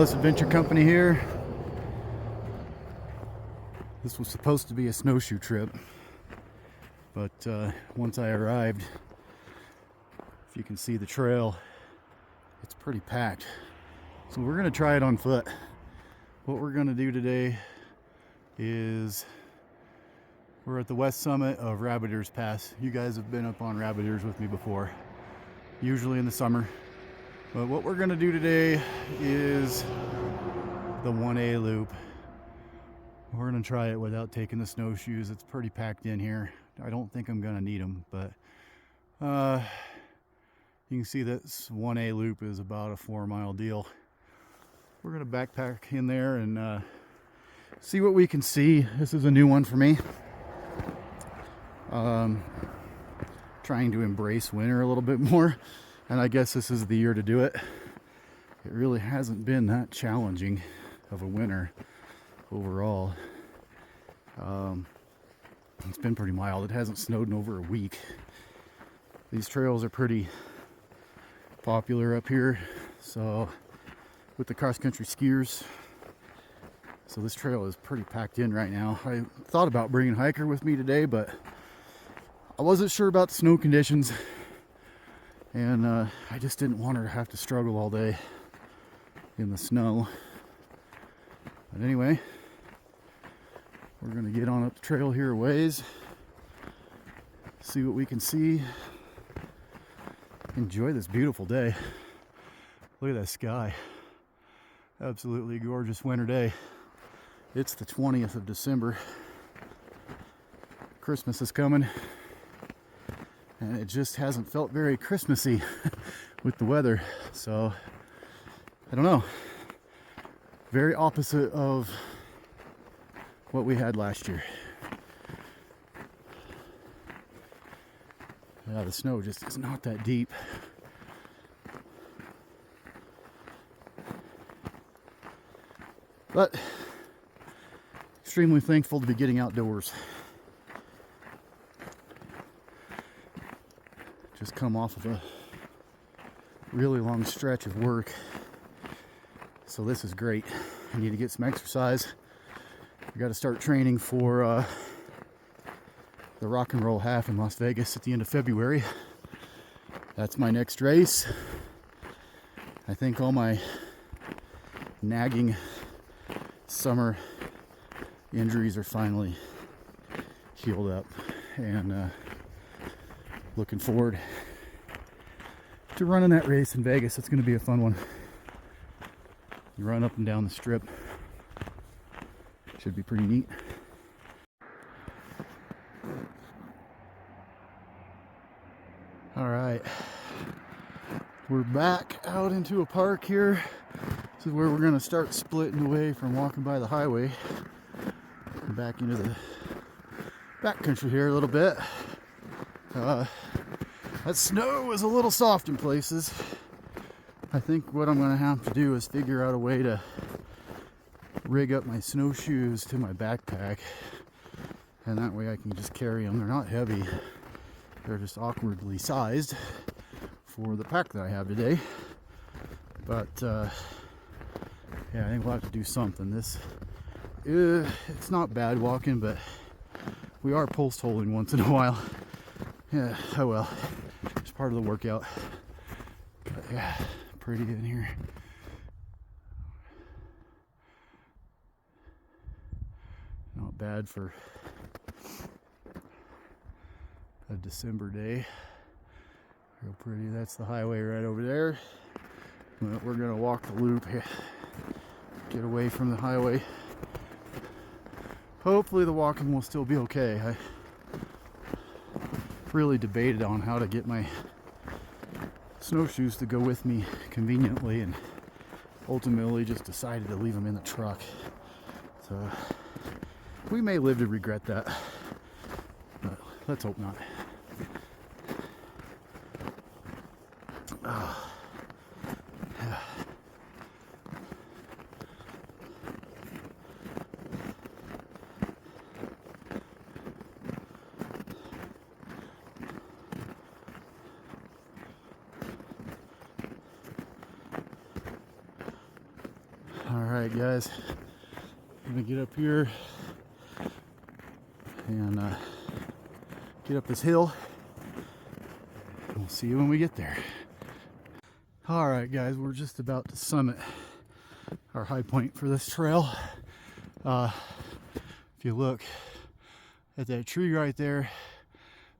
Wanderlust Adventure Company here. This was supposed to be a snowshoe trip, but once I arrived, if you can see the trail, it's pretty packed. So we're going to try it on foot. What we're going to do today is we're at the west summit of Rabbit Ears Pass. You guys have been up on Rabbit Ears with me before, usually in the summer. But what we're going to do today is the 1A loop. We're going to try it without taking the snowshoes. It's pretty packed in here. I don't think I'm going to need them, but you can see this 1A loop is about a 4-mile deal. We're going to backpack in there and see what we can see. This is a new one for me. Trying to embrace winter a little bit more, and I guess this is the year to do it. It really hasn't been that challenging of a winter overall. It's been pretty mild. It hasn't snowed in over a week. These trails are pretty popular up here, so with the cross-country skiers. So this trail is pretty packed in right now. I thought about bringing a hiker with me today, but I wasn't sure about the snow conditions, and I just didn't want her to have to struggle all day in the snow. But anyway, we're gonna get on up the trail here a ways, see what we can see, enjoy this beautiful day. Look at that sky. Absolutely gorgeous winter day. It's the 20th of December. Christmas is coming, and it just hasn't felt very Christmassy with the weather. So I don't know. Very opposite of what we had last year. Yeah, the snow just is not that deep. But extremely thankful to be getting outdoors. Just come off of a really long stretch of work, so this is great. I need to get some exercise. I got to start training for the Rock and Roll Half in Las Vegas at the end of February. That's my next race. I think all my nagging summer injuries are finally healed up, and looking forward to running that race in Vegas. It's going to be a fun one. You run up and down the strip. Should be pretty neat. All right, we're back out into a park here. This is where we're going to start splitting away from walking by the highway and back into the backcountry here a little bit. That snow is a little soft in places. I think what I'm going to have to do is figure out a way to rig up my snowshoes to my backpack, and that way I can just carry them. They're not heavy. They're just awkwardly sized for the pack that I have today. But yeah, I think we'll have to do something. This it's not bad walking, but we are post holing once in a while. Yeah, oh well, it's part of the workout. But yeah, pretty in here. Not bad for a December day. Real pretty. That's the highway right over there. But we're gonna walk the loop here, get away from the highway. Hopefully the walking will still be okay. I really debated on how to get my snowshoes to go with me conveniently, and ultimately just decided to leave them in the truck. So we may live to regret that, but let's hope not. Yeah. right, guys, I'm gonna get up here and get up this hill. We'll see you when we get there. All right, guys, we're just about to summit our high point for this trail. If you look at that tree right there,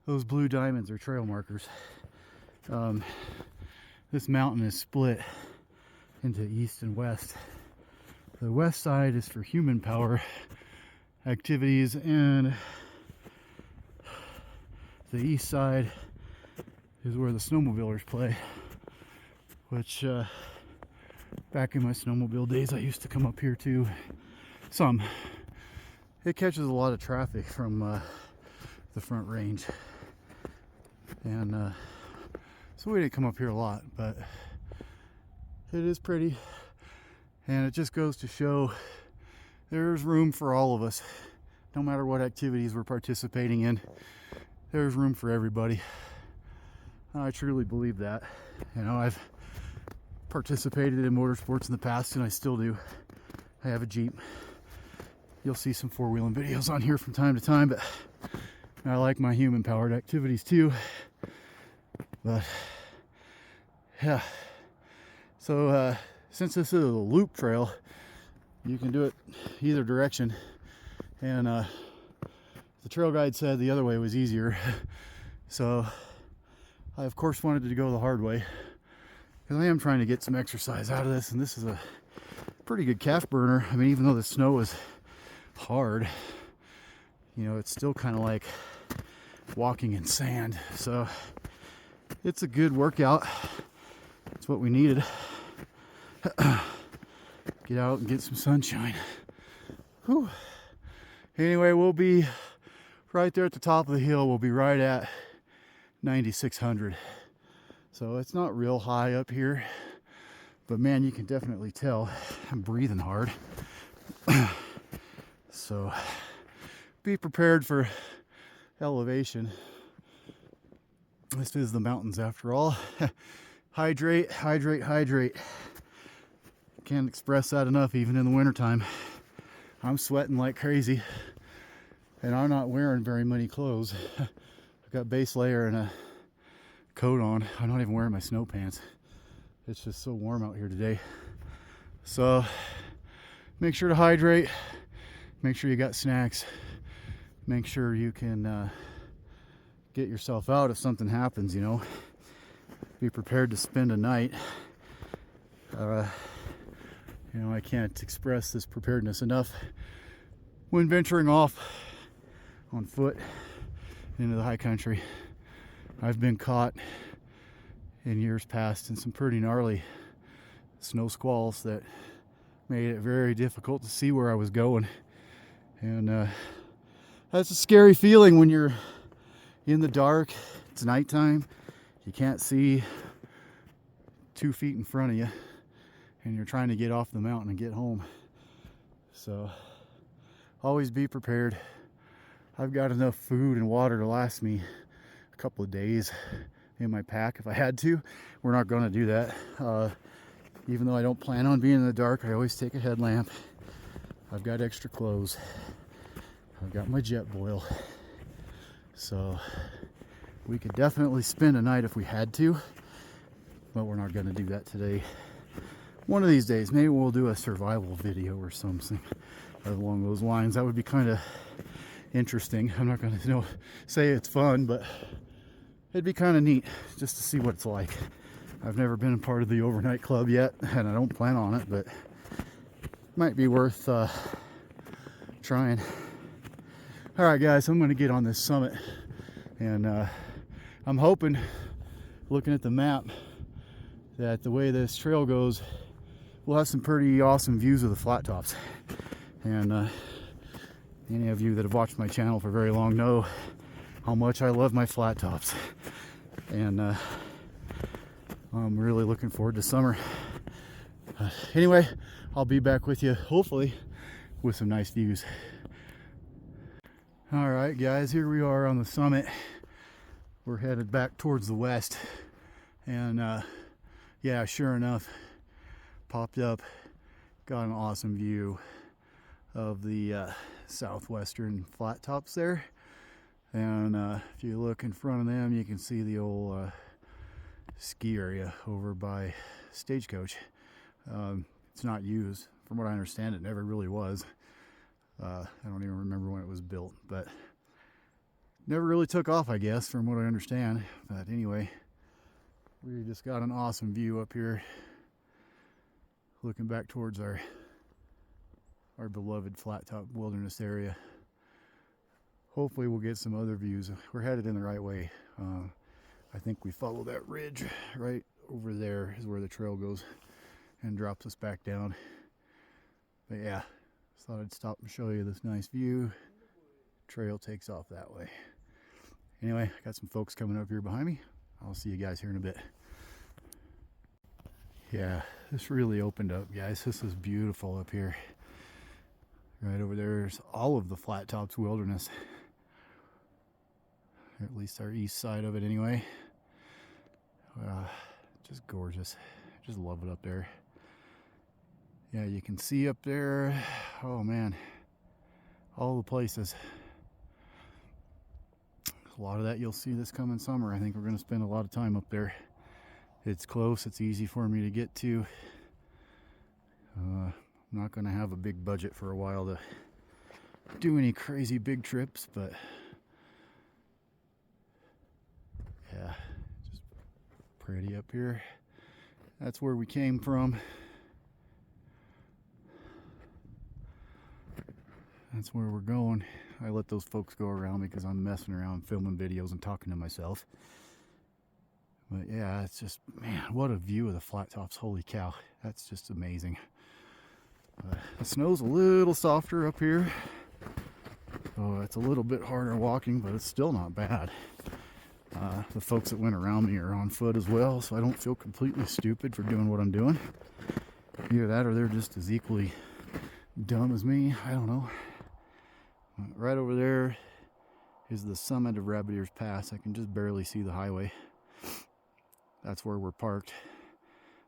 those blue diamonds are trail markers. This mountain is split into east and west. The west side is for human power activities, and the east side is where the snowmobilers play, which back in my snowmobile days I used to come up here too. It catches a lot of traffic from the Front Range, and so we didn't come up here a lot, but it is pretty, and it just goes to show there's room for all of us. No matter what activities we're participating in, there's room for everybody. I truly believe that. You know, I've participated in motorsports in the past, and I still do. I have a Jeep. You'll see some four-wheeling videos on here from time to time, but I like my human-powered activities too. But yeah, so since this is a loop trail, you can do it either direction, and the trail guide said the other way was easier. So I of course wanted to go the hard way, because I am trying to get some exercise out of this, and this is a pretty good calf burner. I mean, even though the snow is hard, you know, it's still kind of like walking in sand, so it's a good workout. It's what we needed. Get out and get some sunshine. Whew. Anyway, we'll be right there at the top of the hill. We'll be right at 9,600. So it's not real high up here, but man, you can definitely tell I'm breathing hard. So be prepared for elevation. This is the mountains after all. Hydrate, hydrate, hydrate. Can't express that enough, even in the wintertime. I'm sweating like crazy, and I'm not wearing very many clothes. I've got base layer and a coat on. I'm not even wearing my snow pants. It's just so warm out here today. So make sure to hydrate. Make sure you got snacks. Make sure you can get yourself out if something happens, you know. Be prepared to spend a night. You know, I can't express this preparedness enough. When venturing off on foot into the high country, I've been caught in years past in some pretty gnarly snow squalls that made it very difficult to see where I was going. And that's a scary feeling when you're in the dark. It's nighttime. You can't see 2 feet in front of you, and you're trying to get off the mountain and get home. So always be prepared. I've got enough food and water to last me a couple of days in my pack if I had to. We're not going to do that. Even though I don't plan on being in the dark, I always take a headlamp. I've got extra clothes. I've got my Jetboil. So we could definitely spend a night if we had to, but we're not going to do that today. One of these days, maybe we'll do a survival video or something along those lines. That would be kind of interesting. I'm not going to say it's fun, but it'd be kind of neat just to see what it's like. I've never been a part of the overnight club yet, and I don't plan on it, but might be worth trying. All right, guys, I'm going to get on this summit, and I'm hoping, looking at the map, that the way this trail goes, we'll have some pretty awesome views of the flat tops. And any of you that have watched my channel for very long know how much I love my flat tops. And I'm really looking forward to summer. Anyway, I'll be back with you, hopefully, with some nice views. All right, guys, here we are on the summit. We're headed back towards the west. And yeah, sure enough, popped up got an awesome view of the southwestern flat tops there. And if you look in front of them, you can see the old ski area over by Stagecoach. It's not used. From what I understand, it never really was. I don't even remember when it was built, but never really took off, I guess, from what I understand. But anyway, we just got an awesome view up here, looking back towards our beloved flat top wilderness area. Hopefully we'll get some other views. We're headed in the right way. I think we follow that ridge right over there is where the trail goes and drops us back down. But yeah, just thought I'd stop and show you this nice view. Trail takes off that way. Anyway, I got some folks coming up here behind me. I'll see you guys here in a bit. Yeah, this really opened up, guys. This is beautiful up here. Right over there is all of the Flat Tops Wilderness. Or at least our east side of it anyway. Just gorgeous. Just love it up there. Yeah, you can see up there, oh man, all the places. A lot of that you'll see this coming summer. I think we're going to spend a lot of time up there. It's close, it's easy for me to get to. I'm not going to have a big budget for a while to do any crazy big trips, but yeah, just pretty up here. That's where we came from. That's where we're going. I let those folks go around because I'm messing around filming videos and talking to myself. But yeah, it's just, man, what a view of the flat tops. Holy cow, that's just amazing. The snow's a little softer up here. So it's a little bit harder walking, but it's still not bad. The folks that went around me are on foot as well, so I don't feel completely stupid for doing what I'm doing. Either that or they're just as equally dumb as me. I don't know. Right over there is the summit of Rabbit Ears Pass. I can just barely see the highway. That's where we're parked.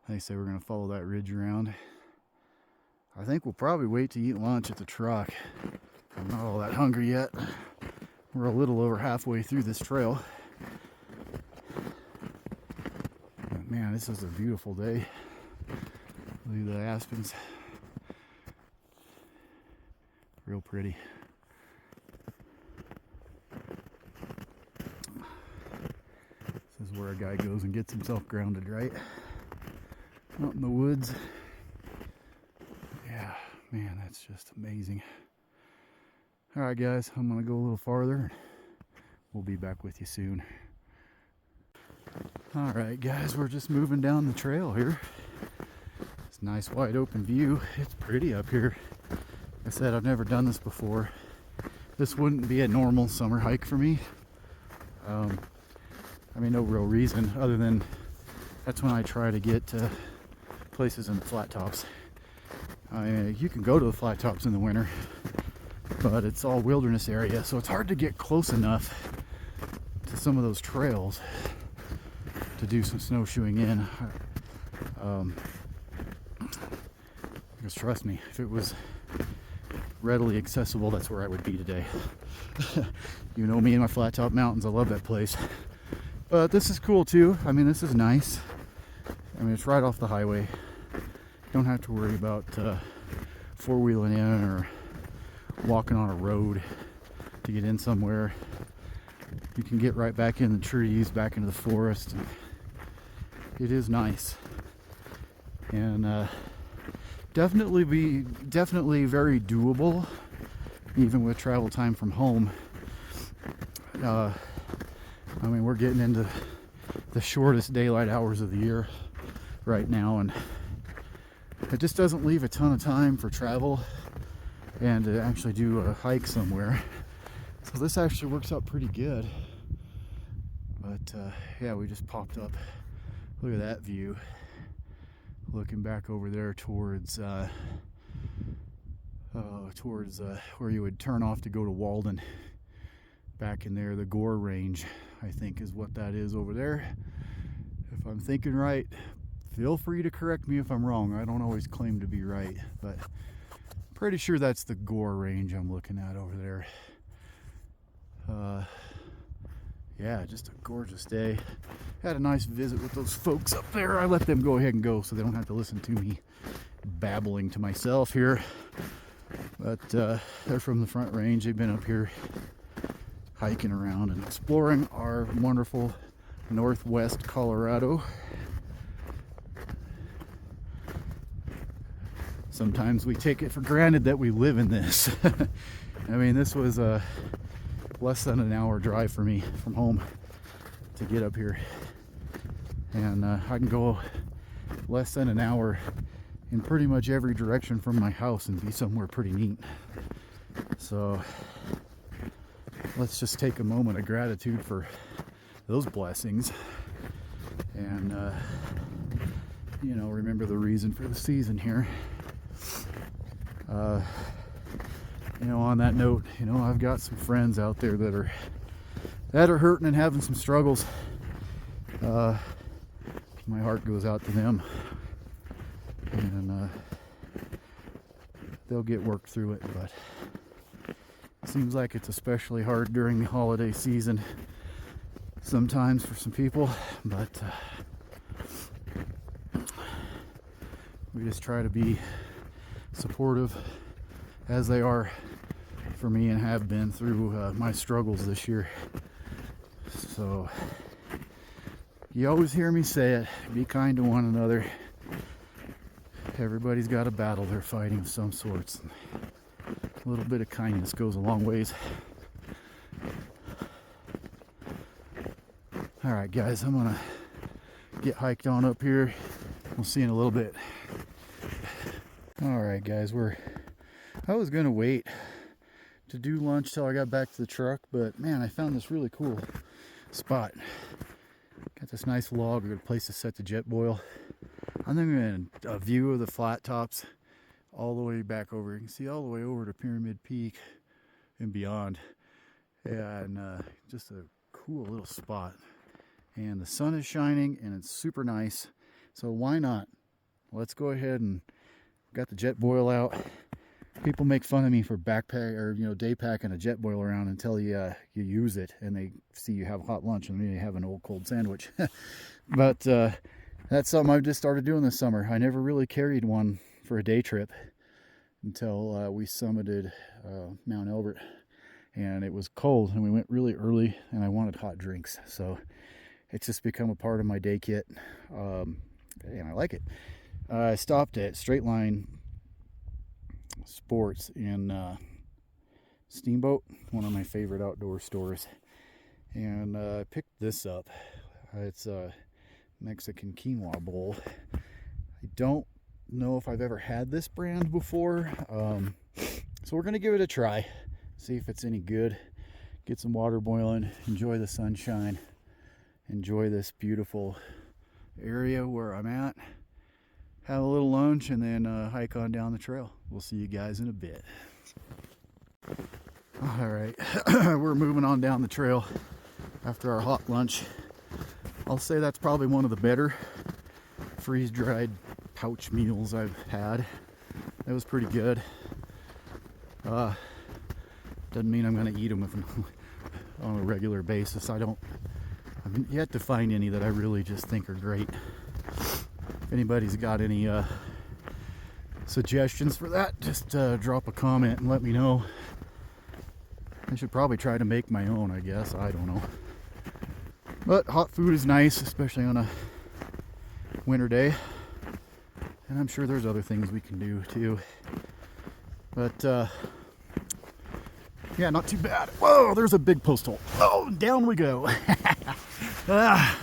They say we're going to follow that ridge around. I think we'll probably wait to eat lunch at the truck. I'm not all that hungry yet. We're a little over halfway through this trail. But man, this is a beautiful day. Look at the aspens. Real pretty. This is where a guy goes and gets himself grounded, right? Out in the woods. Yeah, man, that's just amazing. Alright guys, I'm going to go a little farther. We'll be back with you soon. Alright guys, we're just moving down the trail here. It's a nice wide open view. It's pretty up here. Like I said, I've never done this before. This wouldn't be a normal summer hike for me. I mean, no real reason other than that's when I try to get to places in the flat tops. I mean, you can go to the flat tops in the winter, but it's all wilderness area, so it's hard to get close enough to some of those trails to do some snowshoeing in. Because trust me, if it was readily accessible, that's where I would be today. You know me and my flat top mountains, I love that place. But this is cool too. I mean, this is nice. I mean, it's right off the highway. You don't have to worry about four-wheeling in or walking on a road to get in somewhere. You can get right back in the trees, back into the forest. And it is nice. And definitely very doable, even with travel time from home. I mean, we're getting into the shortest daylight hours of the year right now, and it just doesn't leave a ton of time for travel and to actually do a hike somewhere. So this actually works out pretty good. But yeah, we just popped up. Look at that view. Looking back over there towards where you would turn off to go to Walden. Back in there, the Gore Range, I think is what that is over there. If I'm thinking right, Feel free to correct me if I'm wrong. I don't always claim to be right, but pretty sure that's the Gore range I'm looking at over there. Yeah, just a gorgeous day. Had a nice visit with those folks up there. I let them go ahead and go so they don't have to listen to me babbling to myself here. But they're from the Front Range. They've been up here hiking around and exploring our wonderful Northwest Colorado. Sometimes we take it for granted that we live in this. I mean, this was less than an hour drive for me from home to get up here. And I can go less than an hour in pretty much every direction from my house and be somewhere pretty neat. So let's just take a moment of gratitude for those blessings and you know, remember the reason for the season here. You know, on that note, you know, I've got some friends out there that are hurting and having some struggles. My heart goes out to them, and they'll get worked through it, but it seems like it's especially hard during the holiday season sometimes for some people, but we just try to be supportive as they are for me and have been through my struggles this year. So you always hear me say it, be kind to one another. Everybody's got a battle they're fighting of some sorts. A little bit of kindness goes a long ways. All right, guys, I'm gonna get hiked on up here. We'll see you in a little bit. All right, guys, I was gonna wait to do lunch till I got back to the truck, but man, I found this really cool spot. Got this nice log, a good place to set the Jetboil. I'm thinking a view of the flat tops all the way back over. You can see all the way over to Pyramid Peak and beyond. And just a cool little spot. And the sun is shining and it's super nice. So why not? Let's go ahead and got the Jetboil out. People make fun of me for backpack or day packing a Jetboil around until you use it and they see you have hot lunch and then you have an old cold sandwich. But that's something I've just started doing this summer. I never really carried one for a day trip until we summited Mount Elbert, and it was cold and we went really early and I wanted hot drinks, so it's just become a part of my day kit, and I like it. I stopped at Straight Line Sports in Steamboat, one of my favorite outdoor stores, and I picked this up. It's a Mexican quinoa bowl. I don't know if I've ever had this brand before, so we're gonna give it a try, see if it's any good. Get some water boiling, enjoy the sunshine, enjoy this beautiful area where I'm at, have a little lunch, and then hike on down the trail. We'll see you guys in a bit. All right, we're moving on down the trail after our hot lunch. I'll say that's probably one of the better freeze-dried pouch meals I've had. That was pretty good. Doesn't mean I'm going to eat them on a regular basis. I've yet to find any that I really just think are great. If anybody's got any suggestions for that, just drop a comment and let me know. I should probably try to make my own, I guess. I don't know. But hot food is nice, especially on a winter day. And I'm sure there's other things we can do too. But yeah, not too bad. Whoa, there's a big post hole. Oh, down we go. The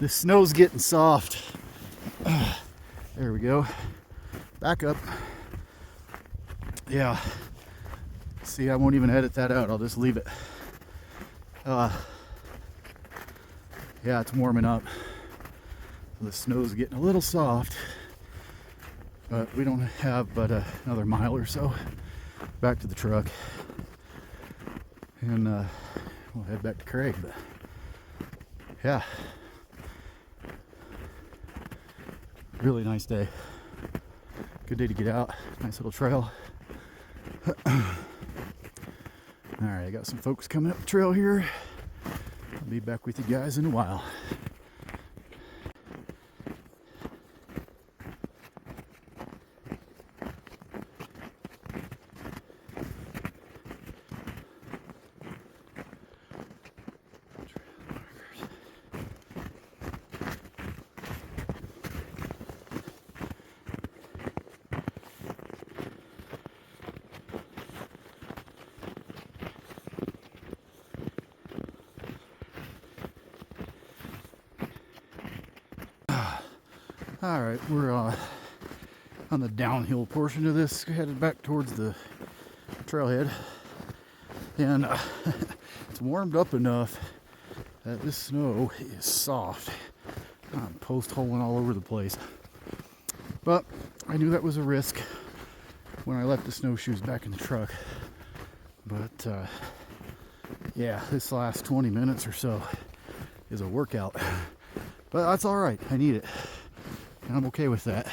snow's getting soft. There we go. Back up. Yeah. See, I won't even edit that out. I'll just leave it. Yeah, it's warming up. The snow's getting a little soft, but we don't have but another mile or so back to the truck, and we'll head back to Craig. But yeah, Really nice day. Good day to get out. Nice little trail. Alright, I got some folks coming up the trail here. I'll be back with you guys in a while. All right, we're on the downhill portion of this, headed back towards the trailhead, and it's warmed up enough that this snow is soft. I'm post-holing all over the place, but I knew that was a risk when I left the snowshoes back in the truck. But yeah, this last 20 minutes or so is a workout, but that's all right. I need it. And I'm okay with that.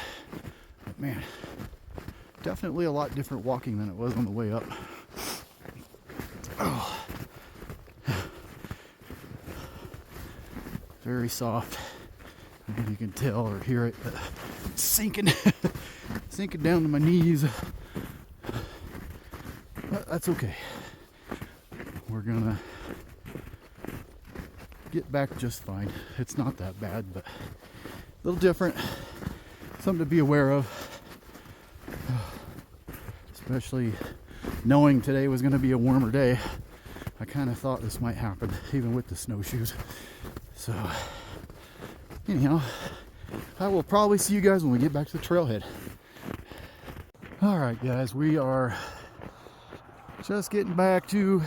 But man, definitely a lot different walking than it was on the way up. Oh. Very soft. I think you can tell or hear it sinking, sinking down to my knees. But that's okay. We're gonna get back just fine. It's not that bad, but a little different. Something to be aware of, especially knowing today was going to be a warmer day. I kind of thought this might happen even with the snowshoes. So anyhow, I will probably see you guys when we get back to the trailhead. All right guys, we are just getting back to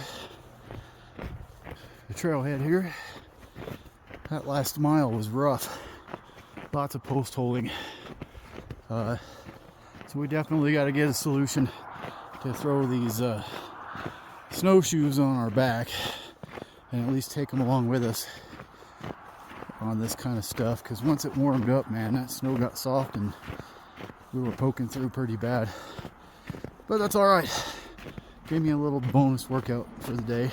the trailhead here. That last mile was rough. Lots of post holding. So we definitely got to get a solution to throw these snowshoes on our back and at least take them along with us on this kind of stuff, because once it warmed up, man, that snow got soft and we were poking through pretty bad. But that's all right. Gave me a little bonus workout for the day.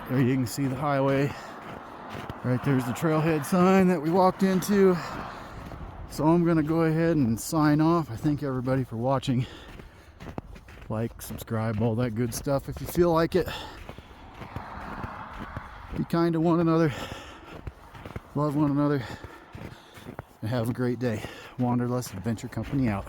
There you can see the highway. Right there's the trailhead sign that we walked into. So I'm going to go ahead and sign off. I thank everybody for watching. Like, subscribe, all that good stuff if you feel like it. Be kind to one another. Love one another. And have a great day. Wanderlust Adventure Company out.